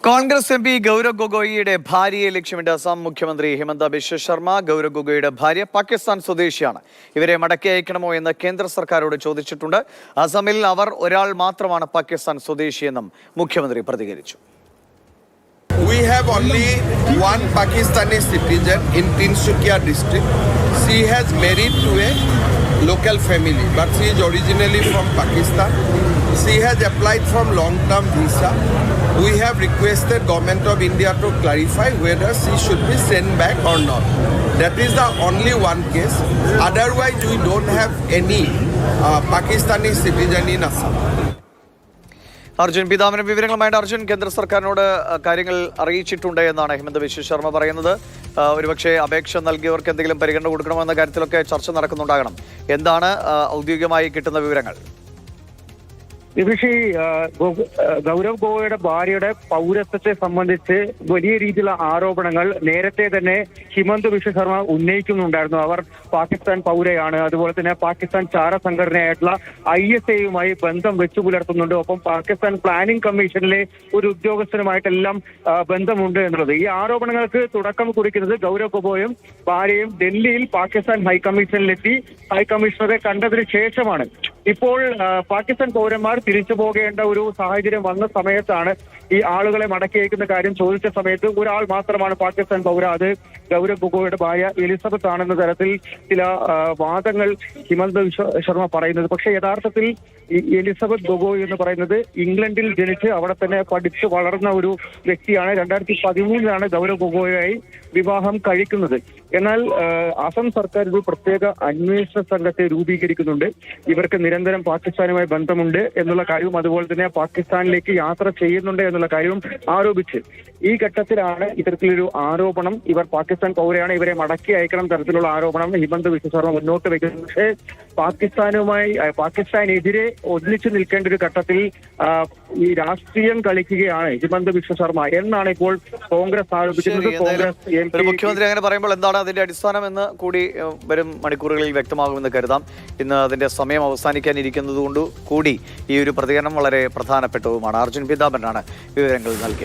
Congress M P Gaurav ഗൊഗോയിയുടെ ഭാര്യയെ ലക്ഷ്യമിട്ട് അസം മുഖ്യമന്ത്രി ഹിമന്ത ബിശ്വ ശർമ്മ ഗൗരവ് ഗൊഗോയിയുടെ ഭാര്യ പാകിസ്ഥാൻ സ്വദേശിയാണ്. ഇവരെ മടക്കി അയക്കണമോ എന്ന് കേന്ദ്ര സർക്കാരോട് ചോദിച്ചിട്ടുണ്ട്. അസമിൽ അവർ ഒരാൾ മാത്രമാണ് പാകിസ്ഥാൻ സ്വദേശിയെന്നും മുഖ്യമന്ത്രി പ്രതികരിച്ചു. We have only one Pakistani citizen in Tinsukia district. She has married to a local family, but she is originally from Pakistan. She has applied for long-term visa. We have requested Government of India to clarify whether she should be sent back or not. That is the only one case. Otherwise, we don't have any Pakistani citizen in Assam. Arjun പിതാവിന് വിവരങ്ങളുമായിട്ട് അർജുൻ കേന്ദ്ര സർക്കാരിനോട് കാര്യങ്ങൾ അറിയിച്ചിട്ടുണ്ട് എന്നാണ് ഹിമന്ത ബിശ്വ ശർമ്മ പറയുന്നത്. ഒരുപക്ഷെ അപേക്ഷ നൽകിയവർക്ക് എന്തെങ്കിലും പരിഗണന കൊടുക്കണമെന്ന കാര്യത്തിലൊക്കെ ചർച്ച നടക്കുന്നുണ്ടാകണം. എന്താണ് ഔദ്യോഗികമായി കിട്ടുന്ന വിവരങ്ങൾ? ഗൗരവ് ഗൊഗോയിയുടെ ഭാര്യയുടെ പൗരത്വത്തെ സംബന്ധിച്ച് വലിയ രീതിയിലുള്ള ആരോപണങ്ങൾ നേരത്തെ തന്നെ ഹിമന്ത ബിശ്വ ശർമ്മ ഉന്നയിക്കുന്നുണ്ടായിരുന്നു. അവർ പാകിസ്ഥാൻ പൗരയാണ്, അതുപോലെ തന്നെ പാകിസ്ഥാൻ ചാര സംഘടനയായിട്ടുള്ള ISAയുമായി ബന്ധം വെച്ചു പുലർത്തുന്നുണ്ട്. ഒപ്പം പാകിസ്ഥാൻ പ്ലാനിംഗ് കമ്മീഷനിലെ ഒരു ഉദ്യോഗസ്ഥനുമായിട്ടെല്ലാം ബന്ധമുണ്ട് എന്നുള്ളത്. ഈ ആരോപണങ്ങൾക്ക് തുടക്കം കുറിക്കുന്നത് ഗൗരവ് ഗൊഗോയും ഭാര്യയും ഡൽഹിയിൽ പാകിസ്ഥാൻ ഹൈക്കമ്മീഷനിലെത്തി ഹൈക്കമ്മീഷണറെ കണ്ടതിന് ശേഷമാണ്. ഇപ്പോൾ പാകിസ്ഥാൻ പൗരന്മാർ തിരിച്ചു പോകേണ്ട ഒരു സാഹചര്യം വന്ന സമയത്താണ് ഈ ആളുകളെ മടക്കി അയക്കുന്ന കാര്യം ചോദിച്ച സമയത്ത് ഒരാൾ മാത്രമാണ് പാകിസ്ഥാൻ പൗര, അത് ഗൗരവ് ഗൊഗോയിയുടെ ഭാര്യ എലിസബത്ത് ആണെന്ന തരത്തിൽ ചില വാദങ്ങൾ ഹിമന്ത ബിശ്വ ശർമ്മ പറയുന്നത്. പക്ഷെ യഥാർത്ഥത്തിൽ ഈ എലിസബത്ത് ഗൊഗോയ് എന്ന് പറയുന്നത് ഇംഗ്ലണ്ടിൽ ജനിച്ച് അവിടെ തന്നെ പഠിച്ച് വളർന്ന ഒരു വ്യക്തിയാണ്. 2013 ഗൗരവ് ഗൊഗോയുമായി വിവാഹം കഴിക്കുന്നത്. എന്നാൽ അസം സർക്കാർ ഒരു പ്രത്യേക അന്വേഷണ സംഘത്തെ രൂപീകരിക്കുന്നുണ്ട്. ഇവർക്ക് നിരന്തരം പാകിസ്ഥാനുമായി ബന്ധമുണ്ട് എന്നുള്ള കാര്യവും അതുപോലെ തന്നെ പാകിസ്ഥാനിലേക്ക് യാത്ര ചെയ്യുന്നുണ്ട് എന്നുള്ള കാര്യവും ആരോപിച്ച് ഈ ഘട്ടത്തിലാണ് ഇത്തരത്തിലൊരു ആരോപണം, ഇവർ പാകിസ്ഥാൻ പൗരയാണ്, ഇവരെ മടക്കി അയക്കണം തരത്തിലുള്ള ആരോപണം ഹിമന്ത ബിശ്വ ശർമ്മ മുന്നോട്ട് വയ്ക്കുന്നത്. പക്ഷേ പാകിസ്ഥാനെതിരെ ഒന്നിച്ചു നിൽക്കേണ്ട ഒരു ഘട്ടത്തിൽ ഈ രാഷ്ട്രീയം കളിക്കുകയാണ് ഹിമന്ത ബിശ്വ ശർമ്മ എന്നാണ് ഇപ്പോൾ കോൺഗ്രസ് ആരോപിക്കുന്നത്. കോൺഗ്രസ് മുഖ്യമന്ത്രി അങ്ങനെ പറയുമ്പോൾ എന്താണ് അതിന്റെ അടിസ്ഥാനം എന്ന് കൂടി വരും മണിക്കൂറുകളിൽ വ്യക്തമാകുമെന്ന് കരുതാം. ഇന്ന് അതിന്റെ സമയം അവസാനിക്കാനിരിക്കുന്നത് കൊണ്ട് കൂടി ഈ ഒരു പ്രതികരണം വളരെ പ്രധാനപ്പെട്ടതുമാണ്. അർജുൻ പിതാമനാണ് വിവരങ്ങൾ നൽകിയത്.